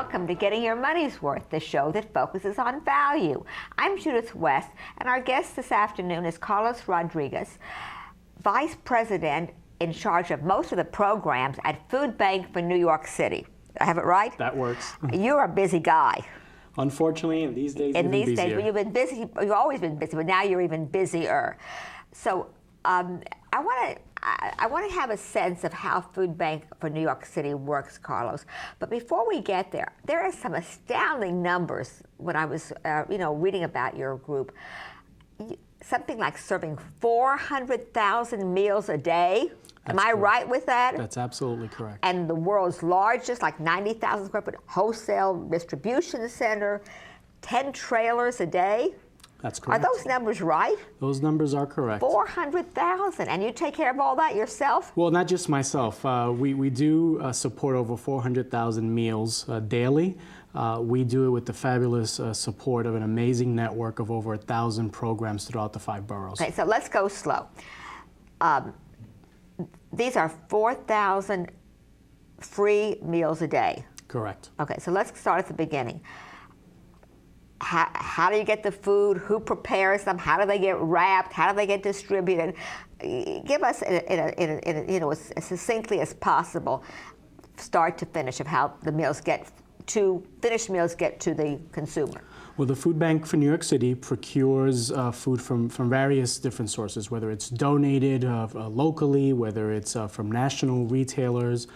welcome to Getting Your Money's Worth, the show that focuses on value. I'm Judith West, and our guest this afternoon is Carlos Rodriguez, Vice President in charge of most of the programs at Food Bank for New York City. I have it right? That works. You're a busy guy. Unfortunately, in these days, well, you've been busy. You've always been busy, but now you're even busier. So I want to have a sense of how Food Bank for New York City works, Carlos. But before we get there, there are some astounding numbers when I was, reading about your group. Something like serving 400,000 meals a day. Am I right with that? That's absolutely correct. And the world's largest, like 90,000 square foot wholesale distribution center, 10 trailers a day. That's correct. Are those numbers right? Those numbers are correct. 400,000, and you take care of all that yourself? Well, not just myself. We do support over 400,000 meals daily. We do it with the fabulous support of an amazing network of over 1,000 programs throughout the 5 boroughs. Okay, so let's go slow. These are 4,000 free meals a day. Correct. Okay, so let's start at the beginning. How do you get the food? Who prepares them? How do they get wrapped? How do they get distributed? Give us, as succinctly as possible, start to finish, of how the finished meals get to the consumer. Well, the Food Bank for New York City procures food from various different sources, whether it's donated locally, whether it's from national retailers,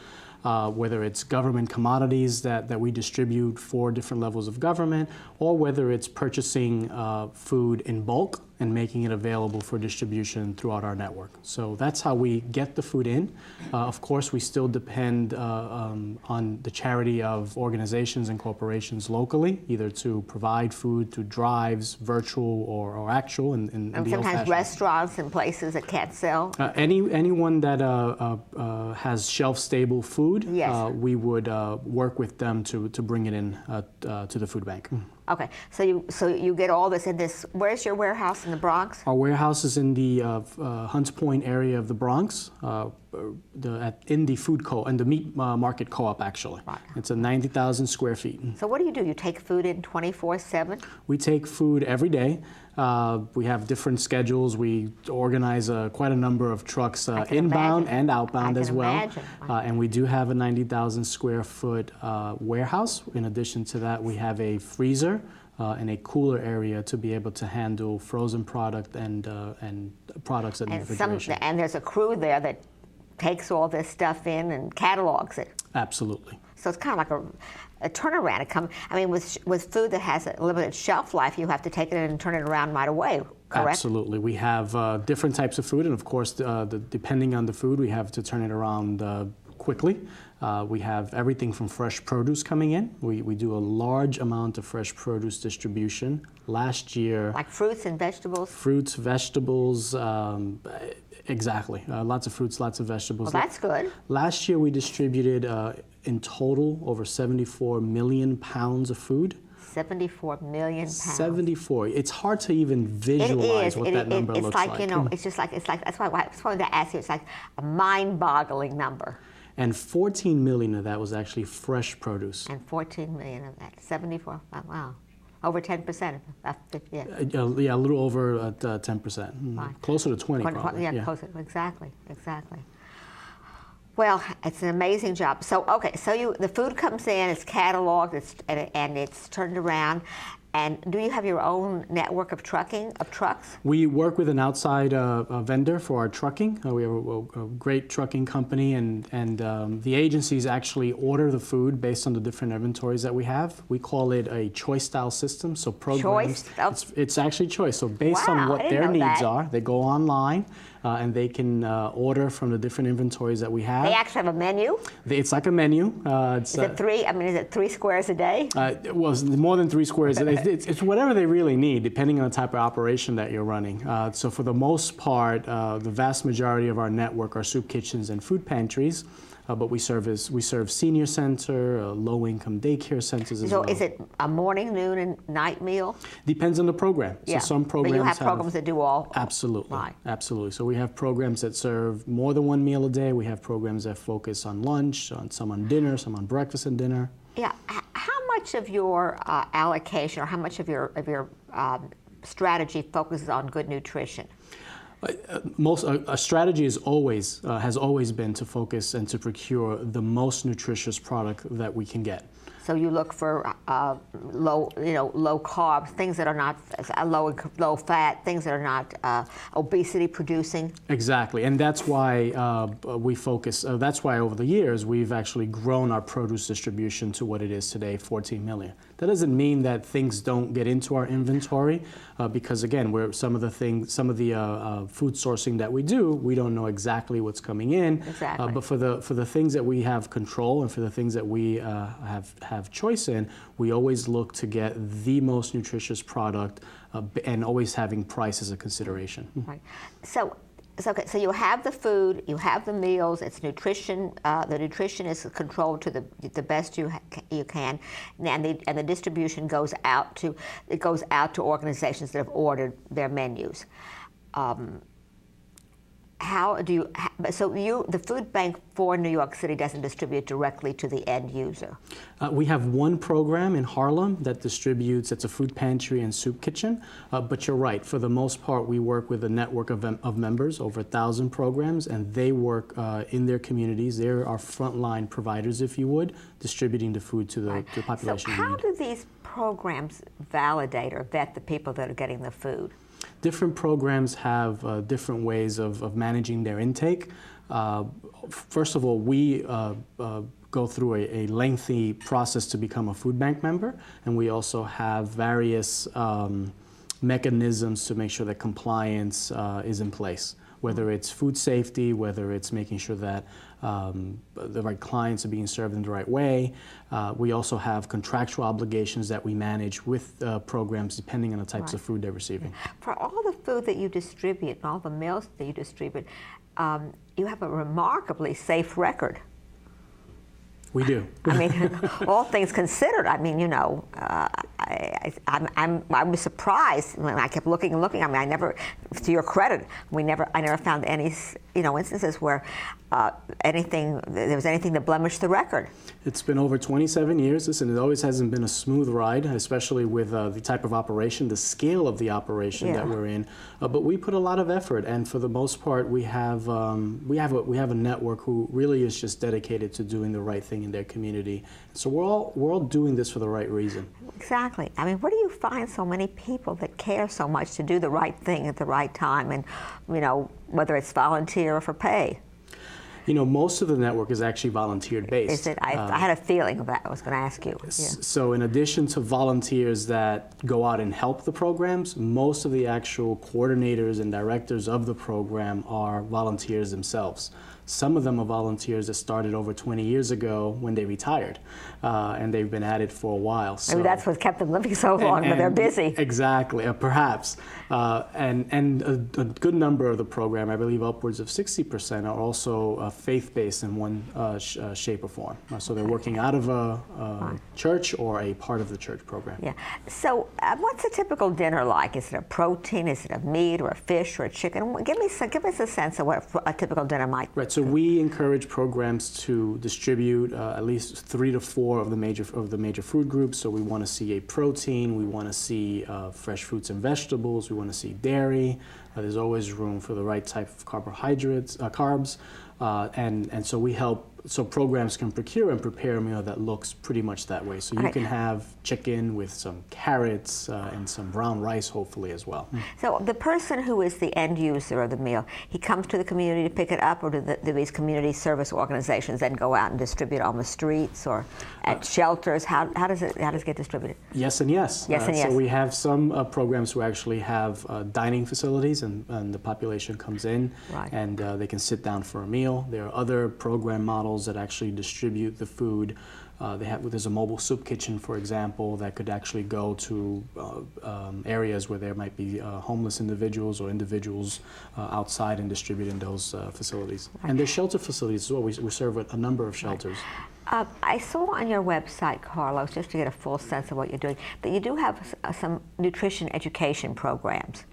whether it's government commodities that we distribute for different levels of government, or whether it's purchasing food in bulk and making it available for distribution throughout our network. So that's how we get the food in. Of course, we still depend on the charity of organizations and corporations locally, either to provide food through drives, virtual or actual, in and the sometimes restaurants and places that can't sell. Anyone that has shelf-stable food, yes. We would work with them to bring it in to the food bank. Okay, so you get all this in this. Where's your warehouse in the Bronx? Our warehouse is in the Hunts Point area of the Bronx, in the meat market co-op, actually. Right. It's a 90,000 square feet. So what do? You take food in 24/7? We take food every day. We have different schedules. We organize quite a number of trucks inbound and outbound as well. And we do have a 90,000 square foot warehouse. In addition to that, we have a freezer and a cooler area to be able to handle frozen product and products in refrigeration. And there's a crew there that takes all this stuff in and catalogs it. Absolutely. So it's kind of like a turnaround. With food that has a limited shelf life, you have to take it in and turn it around right away, correct? Absolutely. We have different types of food, and of course, depending on the food, we have to turn it around quickly. We have everything from fresh produce coming in. We do a large amount of fresh produce distribution. Last year... Like fruits and vegetables? Fruits, vegetables, exactly. Lots of fruits, lots of vegetables. Well, that's good. Last year we distributed in total over 74 million pounds of food. 74 million pounds. 74. It's hard to even visualize what that number looks like. It's like that's why I wanted to ask you. It's like a mind-boggling number. And 14 million of that was actually fresh produce. And 14 million of that, 74. Wow. Over 10%. Yeah, a little over 10%. Right. Closer to 20, probably. Yeah, closer. Exactly. Well, it's an amazing job. So, okay, the food comes in, it's cataloged, and it's turned around. And do you have your own network of trucks? We work with an outside vendor for our trucking. We have a great trucking company, and the agencies actually order the food based on the different inventories that we have. We call it a choice style system. So programs, it's actually choice. So based on what their needs are, they go online. And they can order from the different inventories that we have. They actually have a menu? It's like a menu. Is it 3 squares a day? Well, it's more than 3 squares. It's whatever they really need, depending on the type of operation that you're running. So for the most part, the vast majority of our network are soup kitchens and food pantries. But we serve senior center, low-income daycare centers as well. So is it a morning, noon, and night meal? Depends on the program. Yeah. So some programs but you have programs that do all. Absolutely. Right. Absolutely. So we have programs that serve more than one meal a day. We have programs that focus on lunch, some on dinner, some on breakfast and dinner. Yeah. How much of your allocation, or how much of your strategy focuses on good nutrition? A strategy is has always been to focus and to procure the most nutritious product that we can get. So you look for low carb, things that are not low fat, things that are not obesity producing. Exactly, and that's why we focus. That's why over the years we've actually grown our produce distribution to what it is today, 14 million. That doesn't mean that things don't get into our inventory, because again, some of the food sourcing that we do, we don't know exactly what's coming in. Exactly. But for the things that we have control and for the things that we have choice in, we always look to get the most nutritious product, and always having price as a consideration. Right. So you have the food, you have the meals. It's nutrition. The nutrition is controlled to the best you can, and the distribution goes out to organizations that have ordered their menus. The food bank for New York City doesn't distribute directly to the end user? We have one program in Harlem that distributes. It's a food pantry and soup kitchen. But you're right. For the most part, we work with a network of members, over 1,000 programs, and they work in their communities. They're our frontline providers, if you would, distributing the food to the population. So how do these programs validate or vet the people that are getting the food? Different programs have different ways of managing their intake. First of all, we go through a lengthy process to become a food bank member, and we also have various mechanisms to make sure that compliance is in place, whether it's food safety, whether it's making sure that the right clients are being served in the right way. We also have contractual obligations that we manage with programs depending on the types of food they're receiving. For all the food that you distribute and all the meals that you distribute, you have a remarkably safe record. We do. I mean, all things considered, I mean, I was surprised when I kept looking and looking. I mean, to your credit, I never found any, instances where there was anything that blemished the record. It's been over 27 years. Listen, it always hasn't been a smooth ride, especially with the type of operation, the scale of the operation that we're in. But we put a lot of effort, and for the most part, we have a network who really is just dedicated to doing the right thing in their community. So we're all doing this for the right reason. Exactly. I mean, where do you find so many people that care so much to do the right thing at the right time, and whether it's volunteer or for pay? Most of the network is actually volunteer-based. Is it? I had a feeling of that. I was going to ask you. Yeah. So in addition to volunteers that go out and help the programs, most of the actual coordinators and directors of the program are volunteers themselves. Some of them are volunteers that started over 20 years ago when they retired, and they've been at it for a while. So, maybe that's what kept them living so long, but they're busy. Exactly, perhaps. And a good number of the program, I believe upwards of 60%, are also faith-based in one shape or form. So they're working out of a church or a part of the church program. Yeah. So what's a typical dinner like? Is it a protein? Is it a meat or a fish or a chicken? Give us a sense of what a typical dinner might be. Right. So we encourage programs to distribute at least 3 to 4 of the major food groups. So we want to see a protein, we want to see fresh fruits and vegetables, we want to see dairy. There's always room for the right type of carbohydrates, carbs, and so we help. So programs can procure and prepare a meal that looks pretty much that way. So you can have chicken with some carrots and some brown rice, hopefully, as well. So the person who is the end user of the meal, he comes to the community to pick it up, or do these community service organizations then go out and distribute on the streets or at shelters? How does it get distributed? Yes and yes. Yes and yes. So we have some programs who actually have dining facilities, and the population comes in, and they can sit down for a meal. There are other program models that actually distribute the food. There's a mobile soup kitchen, for example, that could actually go to areas where there might be homeless individuals or individuals outside and distribute in those facilities. And there's shelter facilities as well. We serve a number of shelters. I saw on your website, Carlos, just to get a full sense of what you're doing, that you do have some nutrition education programs.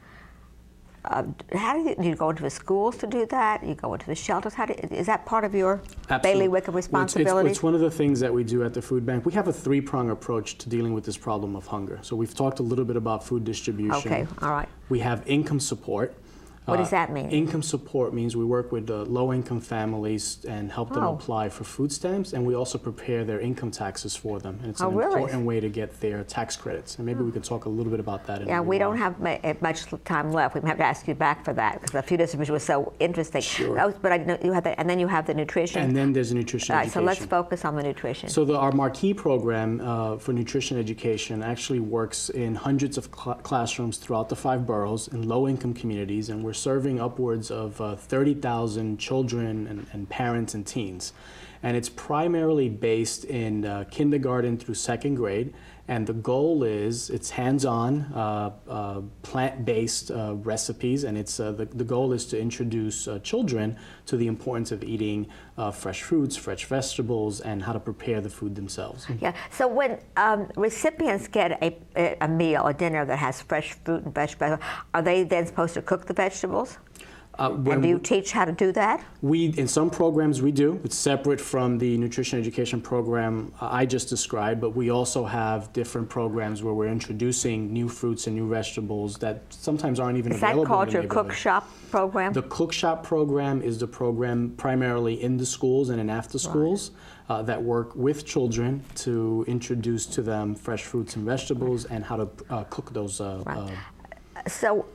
how do you go into the schools to do that? You go into the shelters? Is that part of your Absolutely. bailiwick of responsibility? It's one of the things that we do at the food bank. We have a three-prong approach to dealing with this problem of hunger. So we've talked a little bit about food distribution. Okay, all right. We have income support. What does that mean? Income support means we work with low-income families and help them apply for food stamps, and we also prepare their income taxes for them. And it's an important way to get their tax credits. And maybe we could talk a little bit about that. Yeah, we don't have much time left. We might have to ask you back for that because the food distribution was so interesting. Sure. But I know you have and then you have the nutrition. And then there's a nutrition education. So let's focus on the nutrition. So our marquee program for nutrition education actually works in hundreds of classrooms throughout the 5 boroughs in low-income communities, and we're serving upwards of 30,000 children and parents and teens. And it's primarily based in kindergarten through 2nd grade. And the goal is it's hands-on, plant-based recipes, and it's the goal is to introduce children to the importance of eating fresh fruits, fresh vegetables, and how to prepare the food themselves. Yeah. So when recipients get a meal, a dinner that has fresh fruit and vegetables, are they then supposed to cook the vegetables? And do you teach how to do that? In some programs we do. It's separate from the nutrition education program I just described, but we also have different programs where we're introducing new fruits and new vegetables that sometimes aren't even available in the neighborhood. Is that called your cook shop program? The cook shop program is the program primarily in the schools and in after schools that work with children to introduce to them fresh fruits and vegetables and how to cook those. So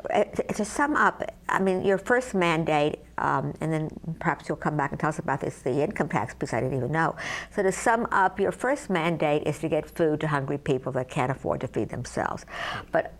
to sum up, I mean, your first mandate, and then perhaps you'll come back and tell us about this, the income tax piece I didn't even know. So to sum up, your first mandate is to get food to hungry people that can't afford to feed themselves. But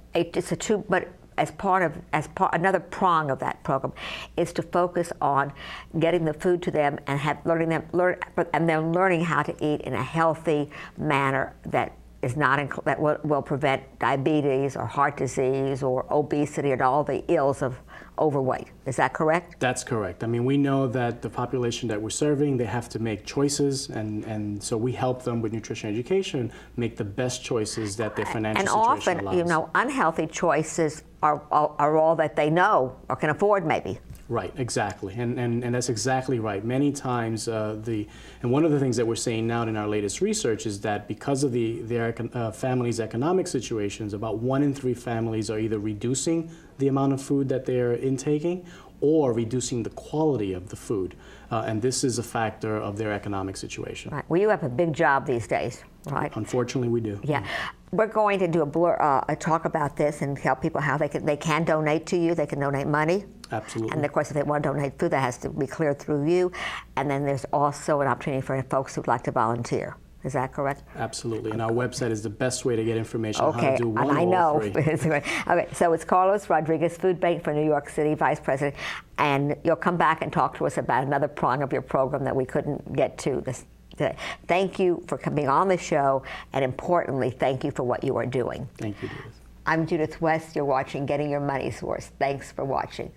another prong of that program is to focus on getting the food to them and learning how to eat in a healthy manner that will prevent diabetes or heart disease or obesity and all the ills of overweight. Is that correct? That's correct. I mean, we know that the population that we're serving, they have to make choices, and so we help them with nutrition education make the best choices that their financial situation allows. And often, unhealthy choices are all that they know or can afford, maybe. Right, exactly, and that's exactly right. Many times, and one of the things that we're seeing now in our latest research is that because of their families' economic situations, about 1 in 3 families are either reducing the amount of food that they're intaking or reducing the quality of the food, and this is a factor of their economic situation. Right. Well, you have a big job these days, right? Unfortunately, we do. Yeah. We're going to do a talk about this and tell people how they can donate to you. They can donate money. Absolutely. And of course, if they want to donate food, that has to be cleared through you. And then there's also an opportunity for folks who'd like to volunteer. Is that correct? Absolutely. And our website is the best way to get information on how to do one and I know. 3. Okay, so it's Carlos Rodriguez, Food Bank for New York City Vice President, and you'll come back and talk to us about another prong of your program that we couldn't get to this. Thank you for coming on the show, and importantly, thank you for what you are doing. Thank you, Judith. I'm Judith West. You're watching Getting Your Money's Worth. Thanks for watching.